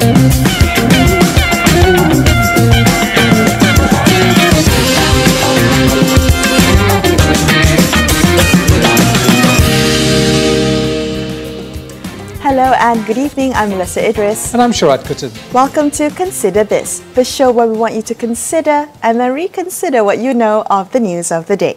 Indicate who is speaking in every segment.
Speaker 1: Hello and good evening, I'm Melissa Idris.
Speaker 2: And I'm Sharad Kuttan.
Speaker 1: Welcome to Consider This, the show where we want you to consider and then reconsider what you know of the news of the day.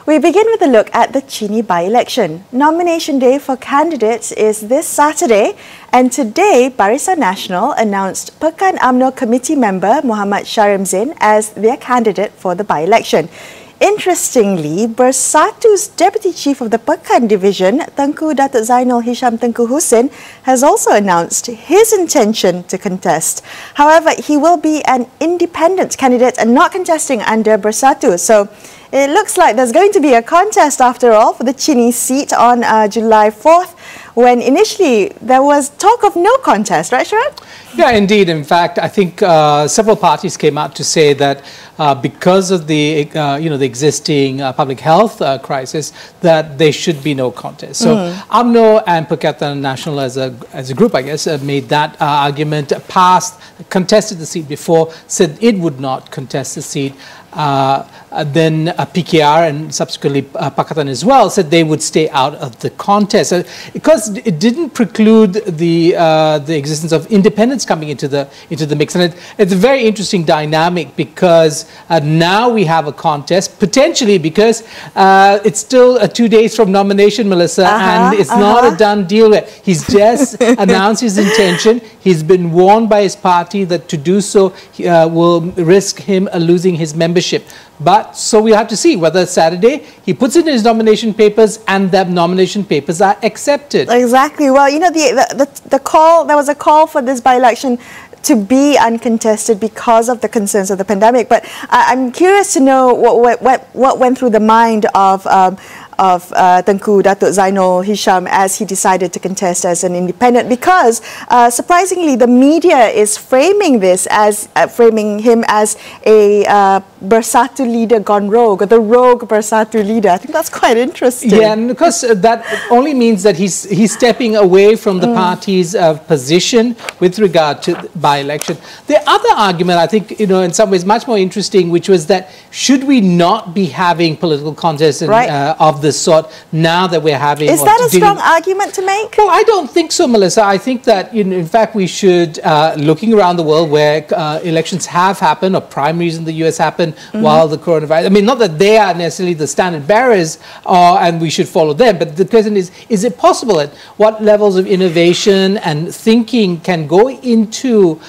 Speaker 1: We begin with a look at the Chini by-election. Nomination day for candidates is this Saturday, and today Barisan Nasional announced Pekan UMNO committee member Muhammad Sharimzin as their candidate for the by-election. Interestingly, Bersatu's Deputy Chief of the Pekan Division, Tengku Datuk Zainul Hisham Tengku Husin, has also announced his intention to contest. However, he will be an independent candidate and not contesting under Bersatu. So it looks like there's going to be a contest after all for the Chini seat on July 4th, when initially there was talk of no contest, right, Sharad?
Speaker 2: Yeah, indeed. In fact, I think several parties came out to say that because of the the existing public health crisis, that there should be no contest. So UMNO and Pakatan Nasional as a group, I guess, made that argument, contested the seat before, said it would not contest the seat. Then PKR and subsequently Pakatan as well said they would stay out of the contest because it didn't preclude the existence of independents coming into the mix. And it's a very interesting dynamic because now we have a contest potentially because it's still 2 days from nomination, Melissa, and it's not a done deal yet. He's just announced his intention. He's been warned by his party that to do so will risk him losing his membership. But so we have to see whether Saturday he puts in his nomination papers and the nomination papers are accepted.
Speaker 1: Exactly. Well, you know, the call, there was a call for this by-election to be uncontested because of the concerns of the pandemic. But I'm curious to know what went through the mind of Tengku Datuk Zainul Hisham as he decided to contest as an independent, because surprisingly the media is framing this as framing him as a Bersatu leader gone rogue, or the rogue Bersatu leader. I think that's quite interesting.
Speaker 2: Yeah, and because that only means that he's stepping away from the party's position with regard to the by-election. The other argument, I think, in some ways much more interesting, which was that should we not be having political contests of this sort now that we're having...
Speaker 1: Is that a strong argument to make?
Speaker 2: Well, I don't think so, Melissa. I think that, in fact, we should, looking around the world where elections have happened, or primaries in the US happened while the coronavirus... I mean, not that they are necessarily the standard bearers and we should follow them, but the question is it possible at what levels of innovation and thinking can go into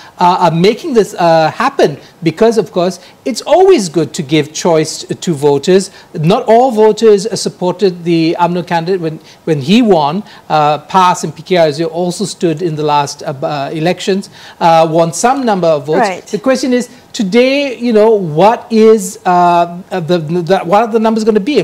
Speaker 2: making this happen? Because, of course, it's always good to give choice to voters. Not all voters supported the UMNO candidate when he won. PAS and PKR, as you also stood in the last elections, won some number of votes.
Speaker 1: Right.
Speaker 2: The question is, today, what are the numbers going to be?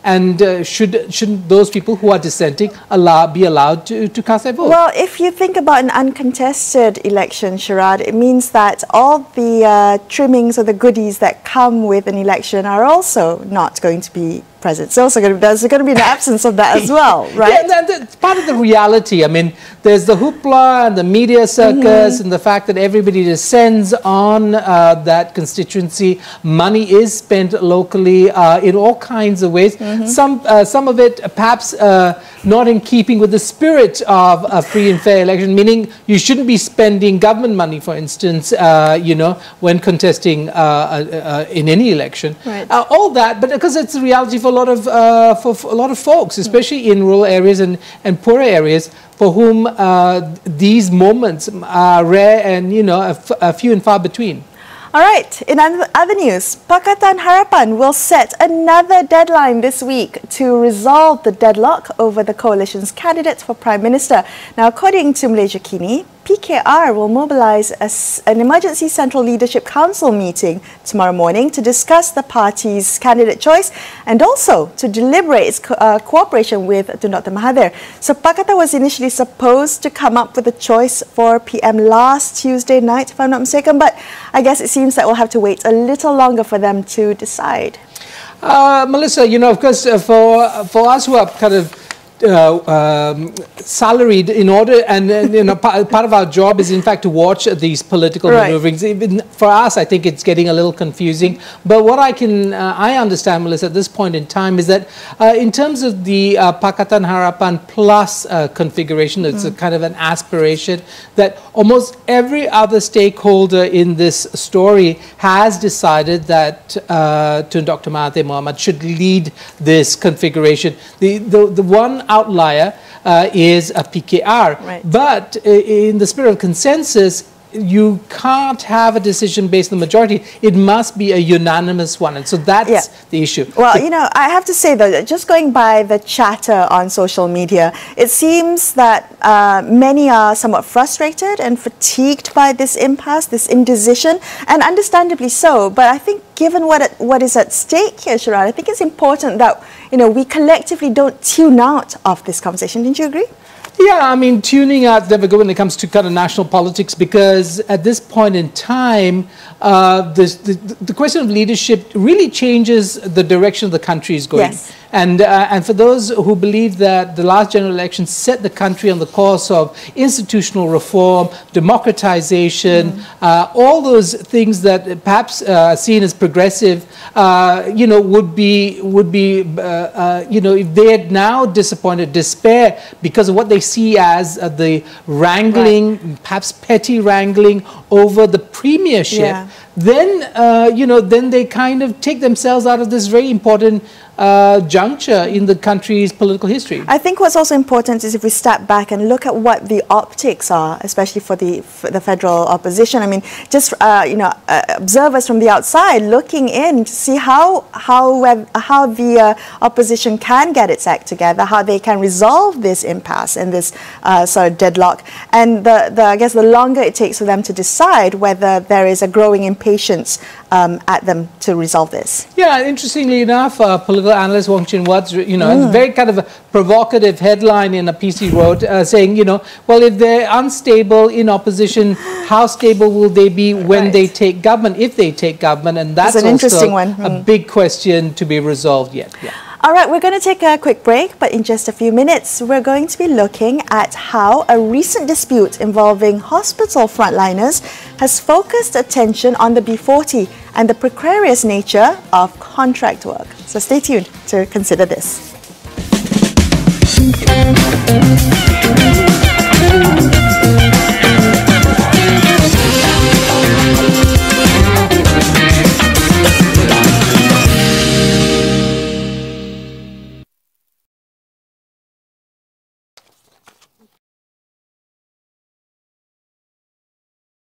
Speaker 2: And shouldn't those people who are dissenting be allowed to cast their vote?
Speaker 1: Well, if you think about an uncontested election, Sharad, it means that all the trimmings or the goodies that come with an election are also not going to be present. So there's going to be an absence of that as well, right?
Speaker 2: Yeah, that's part of the reality. I mean, there's the hoopla and the media circus and the fact that everybody descends on that constituency. Money is spent locally in all kinds of ways. Some of it perhaps not in keeping with the spirit of a free and fair election, meaning you shouldn't be spending government money, for instance, when contesting in any election.
Speaker 1: Right.
Speaker 2: All that, but because it's a reality for a lot of folks, especially in rural areas and poorer areas, for whom these moments are rare and few and far between.
Speaker 1: All right, in other news, Pakatan Harapan will set another deadline this week to resolve the deadlock over the coalition's candidates for Prime Minister. Now, according to Malaysia Kini, PKR will mobilise an emergency Central Leadership Council meeting tomorrow morning to discuss the party's candidate choice and also to deliberate its cooperation with Tun Dr. Mahathir. So Pakatan was initially supposed to come up with a choice for PM last Tuesday night, if I'm not mistaken, but I guess it seems that we'll have to wait a little longer for them to decide.
Speaker 2: Melissa, of course, for us who are kind of salaried in order, and you know, part of our job is in fact to watch these political maneuverings. Even for us, I think it's getting a little confusing. But what I understand, Melissa, at this point in time is that in terms of the Pakatan Harapan Plus configuration, it's a kind of an aspiration that almost every other stakeholder in this story has decided that Tun Dr. Mahathir Mohamad should lead this configuration. The one outlier is a PKR. But in the spirit of consensus, you can't have a decision based on the majority. It must be a unanimous one. And so that's the issue.
Speaker 1: Well, you know, I have to say, though, that just going by the chatter on social media, it seems that many are somewhat frustrated and fatigued by this impasse, this indecision, and understandably so. But I think given what is at stake here, Sharad, I think it's important that, you know, we collectively don't tune out of this conversation. Didn't you agree?
Speaker 2: Yeah, I mean, tuning out never good when it comes to kind of national politics, because at this point in time, the question of leadership really changes the direction of the country is going.
Speaker 1: Yes.
Speaker 2: And for those who believe that the last general election set the country on the course of institutional reform, democratization, all those things that perhaps seen as progressive, you know, would be you know, if they had now disappointed, despair because of what they see as the wrangling, perhaps petty wrangling over the premiership, then you know, then they kind of take themselves out of this very important juncture in the country's political history.
Speaker 1: I think what's also important is if we step back and look at what the optics are, especially for the federal opposition. I mean, just you know, observers from the outside looking in to see how the opposition can get its act together, how they can resolve this impasse and this sort of deadlock, and I guess the longer it takes for them to decide whether there is a growing impatience at them to resolve this.
Speaker 2: Yeah, interestingly enough, political analyst Wong Chin Wat's, you know, a very kind of a provocative headline in a piece he wrote, saying, you know, well, if they're unstable in opposition, how stable will they be when they take government, if they take government? And that's
Speaker 1: an interesting one.
Speaker 2: A big question to be resolved yet. Yeah.
Speaker 1: All right, we're going to take a quick break, but in just a few minutes, we're going to be looking at how a recent dispute involving hospital frontliners has focused attention on the B40 and the precarious nature of contract work. So stay tuned to consider this.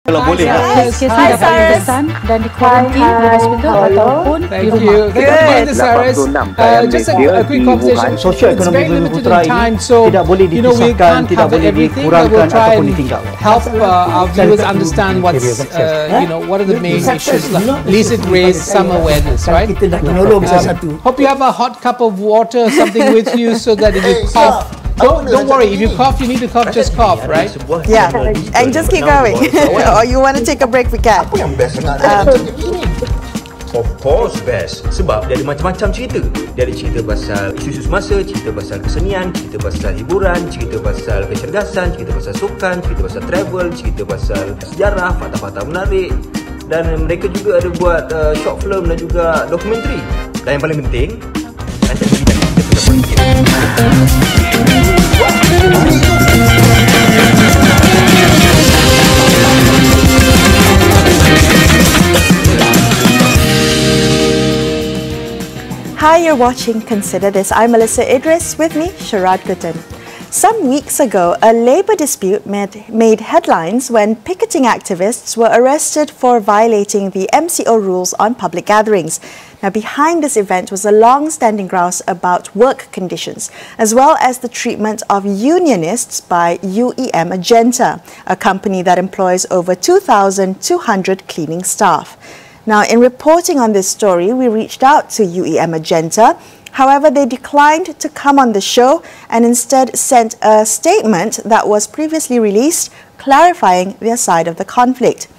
Speaker 3: Kalau boleh
Speaker 1: Yes.
Speaker 3: lah.
Speaker 1: Hi, Cyrus.
Speaker 4: Dan di kuarantin di hospital ataupun di
Speaker 2: Thank
Speaker 4: rumah.
Speaker 2: you. Thank you, Cyrus.
Speaker 3: 86
Speaker 2: Just a quick conversation.
Speaker 3: Sosial
Speaker 2: It's
Speaker 3: ekonomi
Speaker 2: very
Speaker 3: Bumi
Speaker 2: limited
Speaker 3: Putra
Speaker 2: in time,
Speaker 3: ini
Speaker 2: so
Speaker 3: tidak boleh
Speaker 2: you know, we
Speaker 3: dipisahkan,
Speaker 2: can't
Speaker 3: tidak
Speaker 2: cover
Speaker 3: boleh
Speaker 2: everything, but
Speaker 3: dikurangkan
Speaker 2: we'll try
Speaker 3: ataupun
Speaker 2: and
Speaker 3: ditinggal.
Speaker 2: help our viewers understand what's you know, what are the main issues. At least it raised some awareness, right?
Speaker 5: Kita nak menolong satu-satu.
Speaker 2: Hope you have a hot cup of water or something with you so that if you cough, don't worry. If you cough, you need to cough. Just cough, right?
Speaker 1: Yeah, and just keep going. Or you want to take a break, we can.
Speaker 5: Apa yang best sangat ini? Of course best. Sebab dia ada macam-macam cerita. Dia ada cerita pasal isu-isu semasa, cerita pasal kesenian, cerita pasal hiburan, cerita pasal kecerdasan, cerita pasal sukan, cerita pasal travel, cerita pasal sejarah, fakta-fakta menarik. Dan mereka juga ada buat short film dan juga dokumentari. Dan yang paling penting, nanti kita pasal politik.
Speaker 1: Hi, you're watching Consider This. I'm Melissa Idris, with me, Sharad Kuttan. Some weeks ago, a labour dispute made headlines when picketing activists were arrested for violating the MCO rules on public gatherings. Now, behind this event was a long-standing grouse about work conditions, as well as the treatment of unionists by UEM Magenta, a company that employs over 2,200 cleaning staff. Now, in reporting on this story, we reached out to UEM Magenta. However, they declined to come on the show and instead sent a statement that was previously released clarifying their side of the conflict.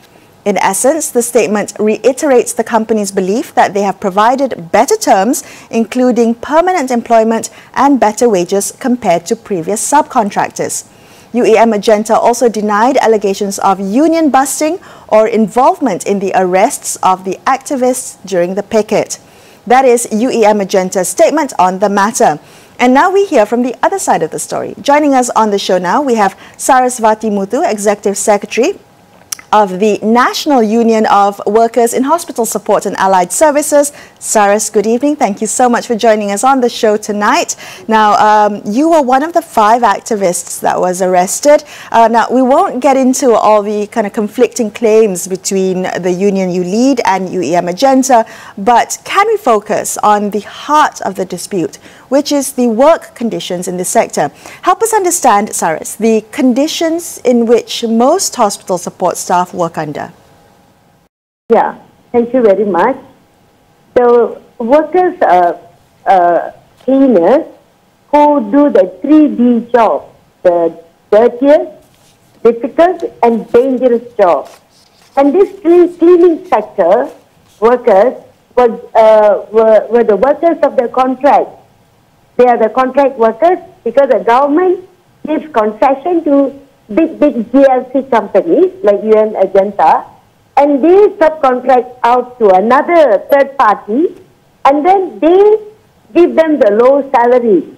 Speaker 1: In essence, the statement reiterates the company's belief that they have provided better terms, including permanent employment and better wages compared to previous subcontractors. UEM Magenta also denied allegations of union busting or involvement in the arrests of the activists during the picket. That is UEM Magenta's statement on the matter. And now we hear from the other side of the story. Joining us on the show now, we have Sarasvati Muthu, Executive Secretary of the National Union of Workers in Hospital Support and Allied Services. Saras, good evening. Thank you so much for joining us on the show tonight. Now, you were one of the 5 activists that was arrested. Now, we won't get into all the kind of conflicting claims between the union you lead and UEM Magenta, but can we focus on the heart of the dispute, which is the work conditions in the sector? Help us understand, Saras, the conditions in which most hospital support staff work under.
Speaker 3: Yeah, thank you very much. So workers are cleaners who do the 3D job, the dirtiest, difficult and dangerous job. And this cleaning sector workers were the workers of the contract. They are the contract workers because the government gives concession to big GLC companies like UEM Magenta, and they subcontract out to another third party, and then they give them the low salary.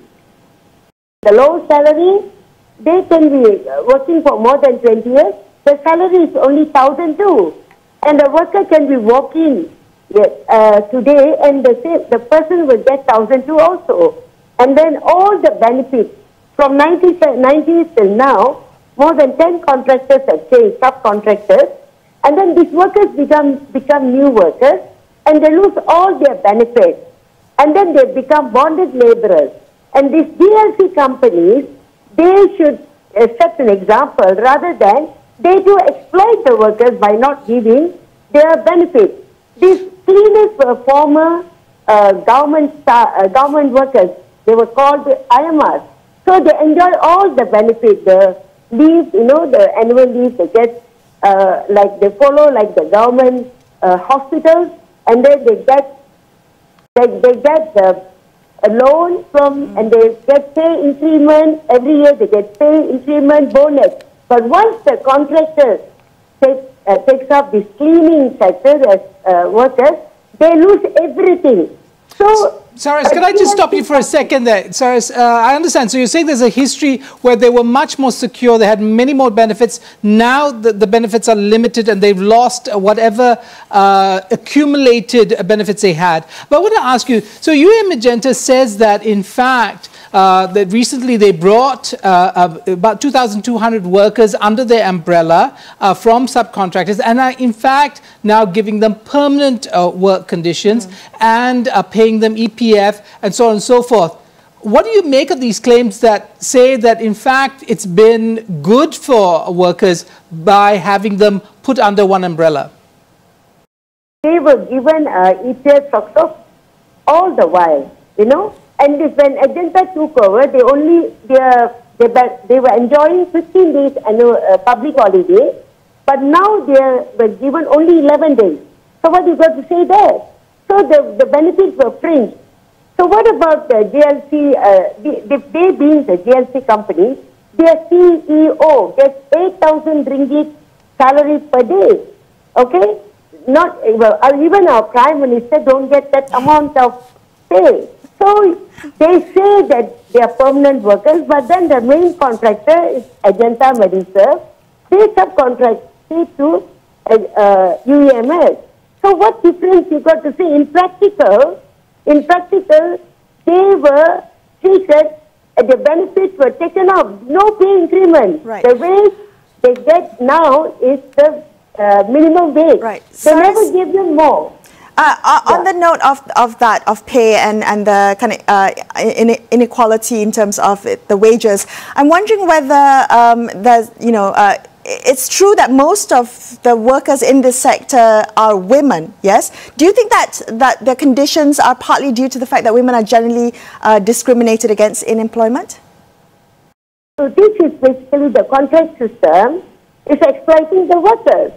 Speaker 3: The low salary, they can be working for more than 20 years. The salary is only 1,002, and the worker can be working today, and the person will get 1,002 also. And then all the benefits from 90s till now, more than 10 contractors have changed, subcontractors, and then these workers become new workers, and they lose all their benefits, and then they become bonded laborers. And these DLC companies, they should set an example rather than they do exploit the workers by not giving their benefits. These cleaners were former government workers. They were called IMRs. So they enjoy all the benefits, the leave, the annual leave they get, like they follow like the government hospitals, and then they get a loan from, and they get pay increment every year. They get pay increment, bonus. But once the contractors takes up this cleaning sector as workers, they lose everything. So.
Speaker 2: Saras, can I just stop you for a second there? Saras, I understand. So you're saying there's a history where they were much more secure, they had many more benefits. Now the benefits are limited and they've lost whatever accumulated benefits they had. But I want to ask you, so UEM Magenta says that in fact, that recently they brought about 2,200 workers under their umbrella from subcontractors and are in fact now giving them permanent work conditions and paying them EPF and so on and so forth. What do you make of these claims that say that in fact it's been good for workers by having them put under one umbrella?
Speaker 3: They were given EPF also all the while, And when Magenta took over, they were enjoying 15 days public holiday, but now they were given only 11 days. So what you got to say there? So the benefits were fringed. So what about the GLC? They being the GLC company, their CEO gets 8,000 ringgit salary per day. Okay, not even our Prime Minister don't get that amount of pay. So they say that they are permanent workers, but then the main contractor is Magenta Mediserve. They subcontract to UEMS. So what difference you got to see? In practical, they were treated, the benefits were taken off, no pay increment.
Speaker 1: Right.
Speaker 3: The wage they get now is the minimum wage.
Speaker 1: Right.
Speaker 3: They never give them more.
Speaker 1: On the note of pay and the kind of inequality in terms of the wages, I'm wondering whether there's, it's true that most of the workers in this sector are women, yes? Do you think that the conditions are partly due to the fact that women are generally discriminated against in employment?
Speaker 3: So this is basically the contract system is exploiting the workers.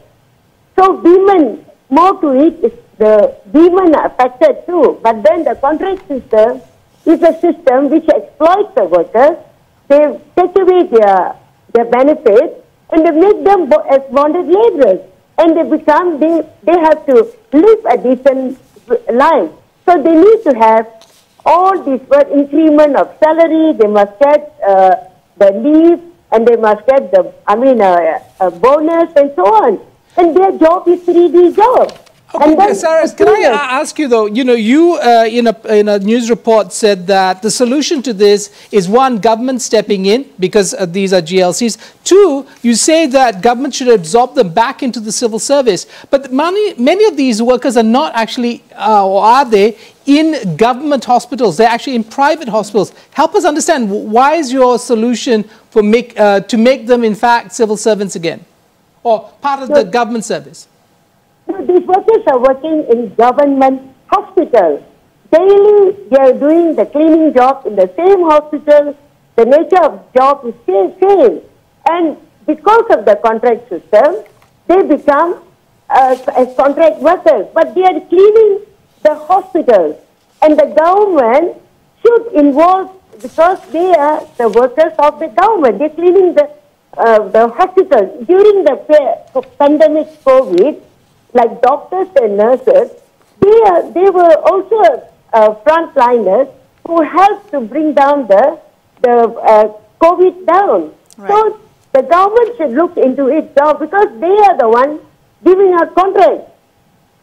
Speaker 3: So women, more to it, is the women are affected too. But then the contract system is a system which exploits the workers. They take away their benefits and they make them as bonded laborers. And they have to live a decent life. So they need to have all this increment of salary, they must get the leave, and they must get a bonus and so on. And their job is 3D job.
Speaker 2: Okay, Saras, can I ask you though, you in a news report said that the solution to this is one, government stepping in because these are GLCs. Two, you say that government should absorb them back into the civil service. But many of these workers are not actually, or are they, in government hospitals. They're actually in private hospitals. Help us understand, why is your solution for to make them in fact civil servants again? Or part of the government service?
Speaker 3: No, these workers are working in government hospitals. Daily, they are doing the cleaning job in the same hospital. The nature of job is same. And because of the contract system, they become as contract workers. But they are cleaning the hospitals. And the government should involve, because they are the workers of the government. They are cleaning the hospitals. During the pandemic COVID, like doctors and nurses, they were also frontliners who helped to bring down the COVID down. Right. So the government should look into it now, because they are the ones giving out contracts.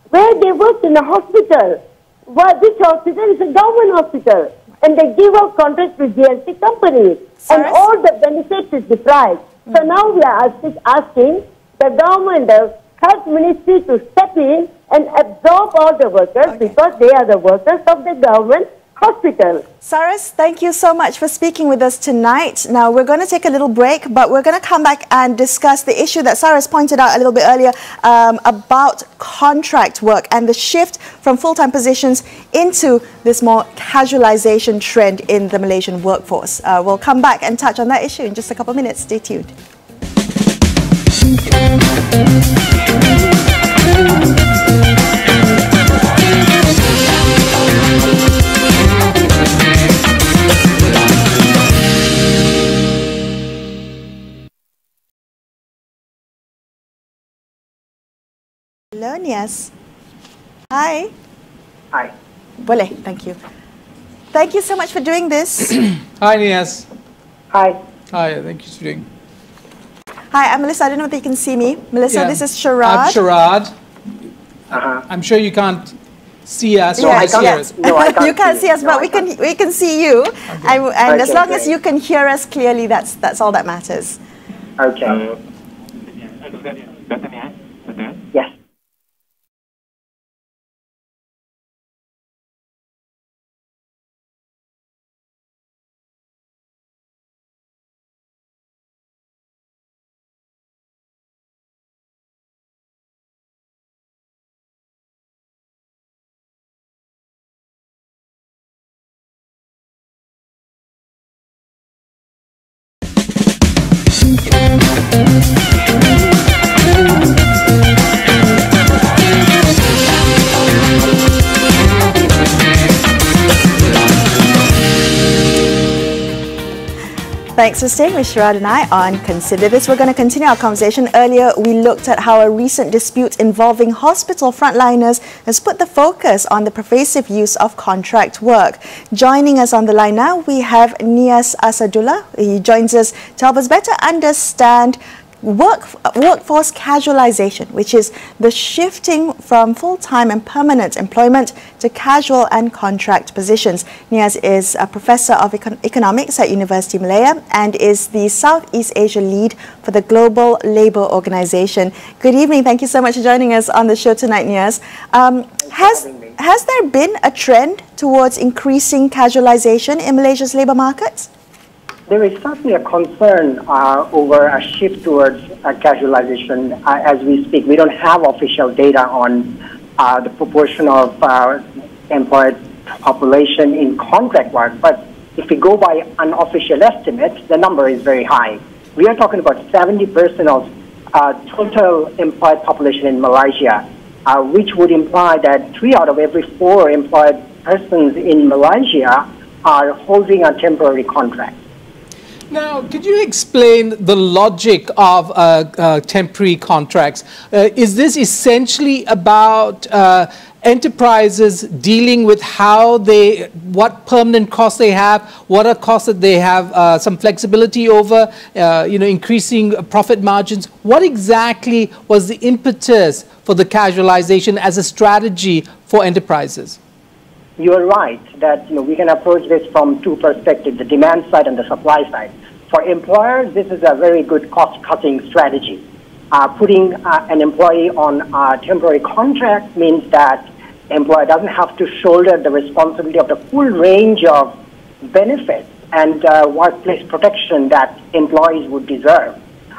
Speaker 3: Where they work in a hospital, this hospital is a government hospital, and they give out contracts with GLC companies, and all the benefits is deprived. So now we are asking the government, the Health Ministry, to step in and absorb all the workers, because they are the workers of the government hospital.
Speaker 1: Saras, thank you so much for speaking with us tonight. Now, we're going to take a little break, but we're going to come back and discuss the issue that Saras pointed out a little bit earlier about contract work and the shift from full-time positions into this more casualization trend in the Malaysian workforce. We'll come back and touch on that issue in just a couple of minutes. Stay tuned. Hello, Nias. Hi.
Speaker 6: Hi.
Speaker 1: Boleh, thank you. Thank you so much for doing this.
Speaker 2: Hi, Nias.
Speaker 6: Hi.
Speaker 2: Hi, thank you for doing.
Speaker 1: Hi, I'm Melissa. I don't know if you can see me. Melissa, this is Sharad.
Speaker 2: I'm Sharad. I'm sure you can't see us.
Speaker 1: No,
Speaker 2: or
Speaker 1: I
Speaker 2: hear
Speaker 1: can't.
Speaker 2: us.
Speaker 6: No, I can't
Speaker 1: you can't see us, but we can see you.
Speaker 2: Okay.
Speaker 1: And as long as you can hear us clearly, that's all that matters.
Speaker 6: Okay. Yes.
Speaker 1: Thanks for staying with Sharad and I on Consider This. We're going to continue our conversation. Earlier, we looked at how a recent dispute involving hospital frontliners has put the focus on the pervasive use of contract work. Joining us on the line now, we have Nias Asadullah. He joins us to help us better understand workforce casualization, which is the shifting from full-time and permanent employment to casual and contract positions. Nias is a professor of economics at University Malaya and is the Southeast Asia lead for the Global Labour Organization. Good evening. Thank you so much for joining us on the show tonight, Nias. Has there been a trend towards increasing casualization in Malaysia's labour markets?
Speaker 6: There is certainly a concern over a shift towards casualization as we speak. We don't have official data on the proportion of employed population in contract work, but if we go by unofficial estimates, the number is very high. We are talking about 70% of total employed population in Malaysia, which would imply that 3 out of every 4 employed persons in Malaysia are holding a temporary contract.
Speaker 2: Now, could you explain the logic of temporary contracts? Is this essentially about enterprises dealing with what permanent costs they have, what are costs that they have some flexibility over, increasing profit margins? What exactly was the impetus for the casualization as a strategy for enterprises?
Speaker 6: You're right that we can approach this from 2 perspectives, the demand side and the supply side. For employers, this is a very good cost-cutting strategy. Putting an employee on a temporary contract means that the employer doesn't have to shoulder the responsibility of the full range of benefits and workplace protection that employees would deserve.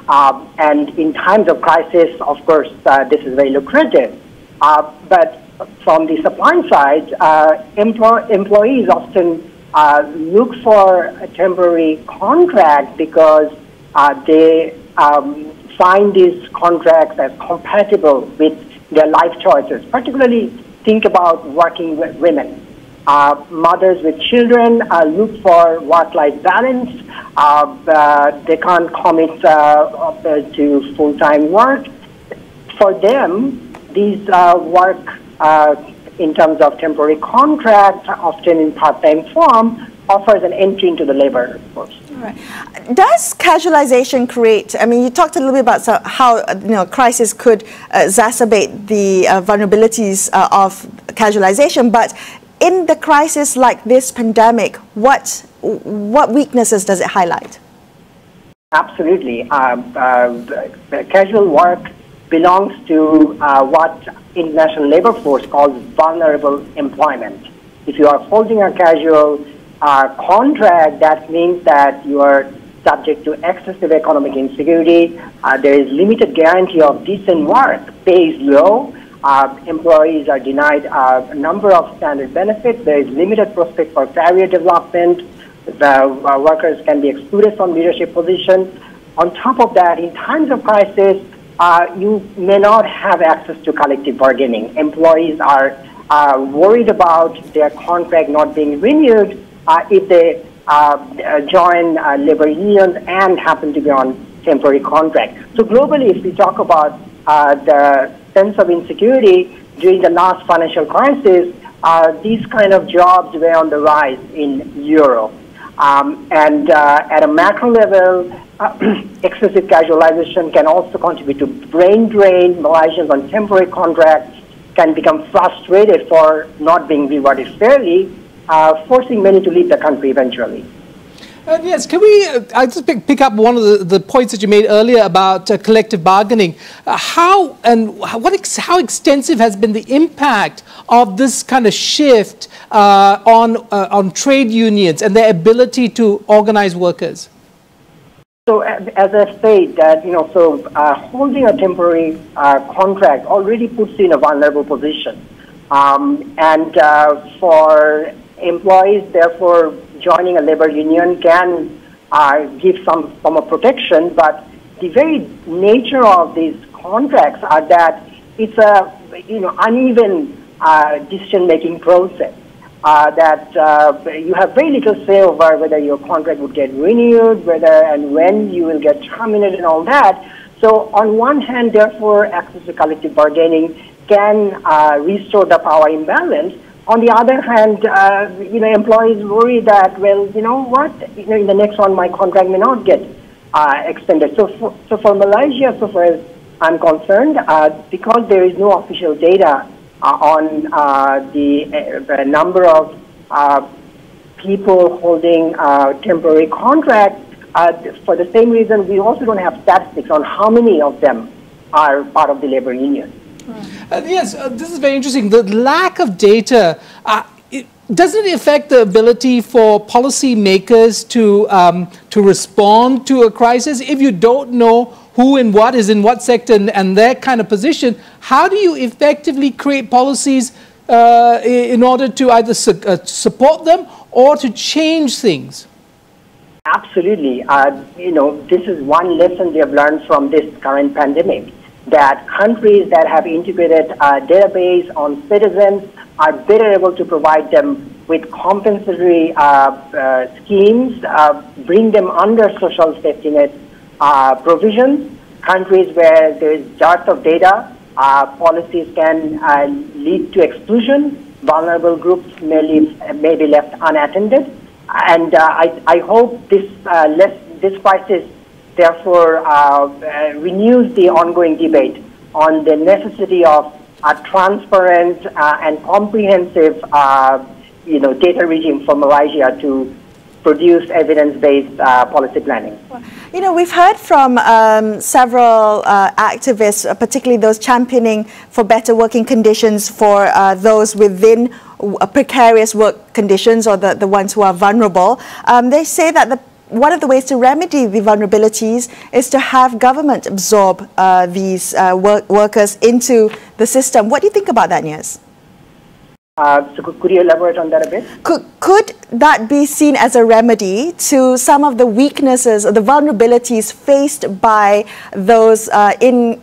Speaker 6: And in times of crisis, of course, this is very lucrative. But from the supply side, employees often look for a temporary contract because they find these contracts as compatible with their life choices. Particularly, think about working women. Mothers with children look for work-life balance. They can't commit to full-time work. For them, these work in terms of temporary contract, often in part-time form, offers an entry into the labor force.
Speaker 1: Right. Does casualization create, you talked a little bit about how crisis could exacerbate the vulnerabilities of casualization, but in the crisis like this pandemic, what weaknesses does it highlight?
Speaker 6: Absolutely. Casual work belongs to what International Labour Force calls vulnerable employment. If you are holding a casual contract, that means that you are subject to excessive economic insecurity. There is limited guarantee of decent work. Pay is low. Employees are denied a number of standard benefits. There is limited prospect for career development. The workers can be excluded from leadership positions. On top of that, in times of crisis, you may not have access to collective bargaining. Employees are worried about their contract not being renewed if they join labor unions and happen to be on temporary contract. So globally, if we talk about the sense of insecurity during the last financial crisis, these kind of jobs were on the rise in Europe. And at a macro level, excessive casualization can also contribute to brain drain. Malaysians on temporary contracts can become frustrated for not being rewarded fairly, forcing many to leave the country eventually.
Speaker 2: Yes, can we I just pick up one of the points that you made earlier about collective bargaining. How extensive has been the impact of this kind of shift on trade unions and their ability to organize workers?
Speaker 6: So, as I said, that holding a temporary contract already puts you in a vulnerable position, and for employees, therefore, joining a labor union can give some form of protection. But the very nature of these contracts are that it's a uneven decision-making process. That you have very little say over whether your contract would get renewed, whether and when you will get terminated and all that. So on one hand, therefore, access to collective bargaining can restore the power imbalance. On the other hand, employees worry that, well, in the next one, my contract may not get extended. So for Malaysia, so far as I'm concerned, because there is no official data on the number of people holding temporary contracts. For the same reason, we also don't have statistics on how many of them are part of the labor union.
Speaker 2: Yes, this is very interesting. The lack of data, doesn't it affect the ability for policymakers to respond to a crisis? If you don't know who and what is in what sector and their kind of position, how do you effectively create policies in order to either support them or to change things?
Speaker 6: Absolutely. This is one lesson we have learned from this current pandemic, that countries that have integrated a database on citizens are better able to provide them with compensatory schemes, bring them under social safety net provisions. Countries where there is dearth of data, policies can lead to exclusion. Vulnerable groups may be left unattended. And I hope this crisis, therefore, renews the ongoing debate on the necessity of a transparent and comprehensive, data regime for Malaysia to produce evidence-based policy planning.
Speaker 1: We've heard from several activists, particularly those championing for better working conditions for those within precarious work conditions, or the ones who are vulnerable. They say that one of the ways to remedy the vulnerabilities is to have government absorb these workers into the system. What do you think about that, Niaz?
Speaker 6: So could you elaborate on that a bit?
Speaker 1: Could that be seen as a remedy to some of the weaknesses or the vulnerabilities faced by those in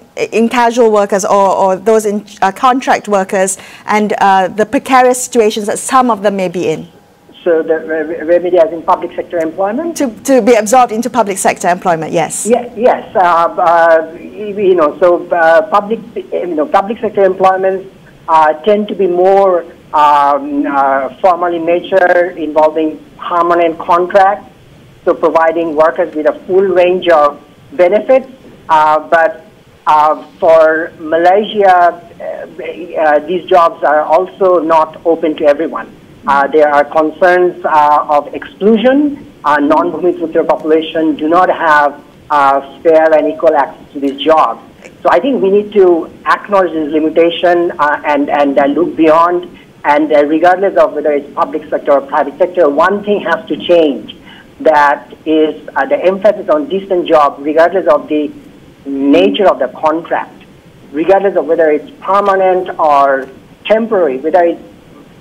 Speaker 1: casual workers or those in contract workers, and the precarious situations that some of them may be in?
Speaker 6: So the remedy as in public sector employment?
Speaker 1: To be absorbed into public sector employment, yes.
Speaker 6: Yes. Public sector employments tend to be more formal in nature, involving permanent contracts, so providing workers with a full range of benefits. But for Malaysia, these jobs are also not open to everyone. There are concerns of exclusion. Non-Bhumiputra population do not have fair and equal access to these jobs. So I think we need to acknowledge this limitation and look beyond. And regardless of whether it's public sector or private sector, one thing has to change. That is the emphasis on decent jobs, regardless of the nature of the contract, regardless of whether it's permanent or temporary, whether it's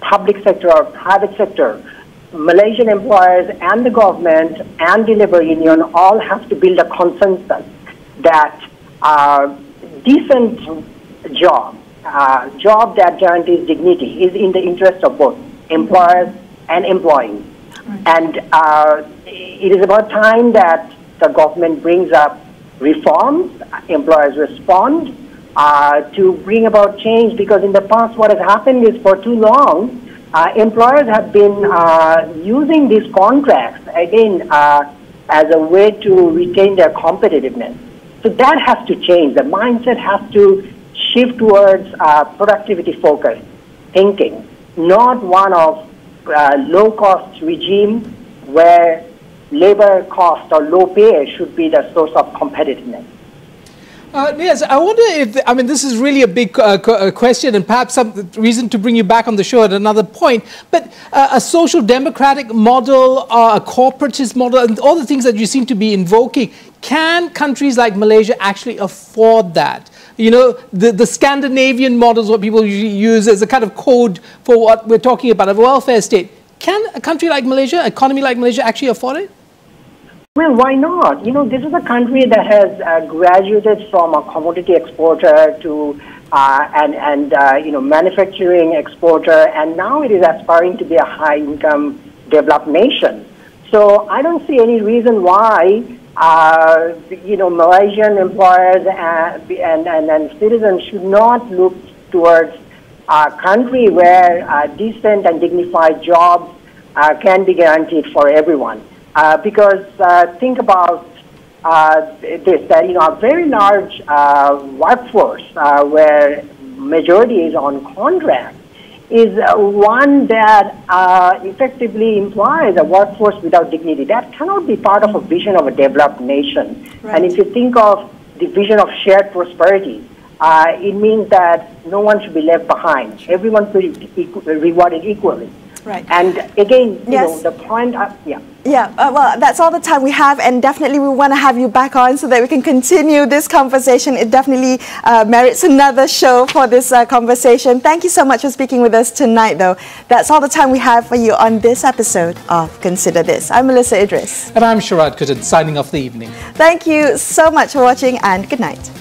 Speaker 6: public sector or private sector. Malaysian employers and the government and the labor union all have to build a consensus that decent job that guarantees dignity is in the interest of both employers and employees. Right. And it is about time that the government brings up reforms, employers respond to bring about change, because in the past what has happened is for too long, employers have been using these contracts, again, as a way to retain their competitiveness. So that has to change. The mindset has to shift towards productivity-focused thinking, not one of low-cost regime where labor cost or low pay should be the source of competitiveness.
Speaker 2: Yes, I wonder if, this is really a big question, and perhaps some reason to bring you back on the show at another point, but a social democratic model, a corporatist model, and all the things that you seem to be invoking, can countries like Malaysia actually afford that? You know, the Scandinavian models, what people usually use as a kind of code for what we're talking about, a welfare state. Can a country like Malaysia, an economy like Malaysia, actually afford it?
Speaker 6: Well, why not? You know, this is a country that has graduated from a commodity exporter to manufacturing exporter, and now it is aspiring to be a high-income developed nation. So I don't see any reason why Malaysian employers and citizens should not look towards a country where decent and dignified jobs can be guaranteed for everyone. Because think about this, that a very large workforce where majority is on contract is one that effectively implies a workforce without dignity. That cannot be part of a vision of a developed nation. Right. And if you think of the vision of shared prosperity, it means that no one should be left behind. Everyone should be rewarded equally.
Speaker 1: Right.
Speaker 6: And again, you
Speaker 1: Yes.
Speaker 6: know, the point, yeah.
Speaker 1: Yeah, well, that's all the time we have, and definitely we want to have you back on so that we can continue this conversation. It definitely merits another show for this conversation. Thank you so much for speaking with us tonight, though. That's all the time we have for you on this episode of Consider This. I'm Melissa Idris.
Speaker 2: And I'm Sharad Kuttan, signing off the evening.
Speaker 1: Thank you so much for watching, and good night.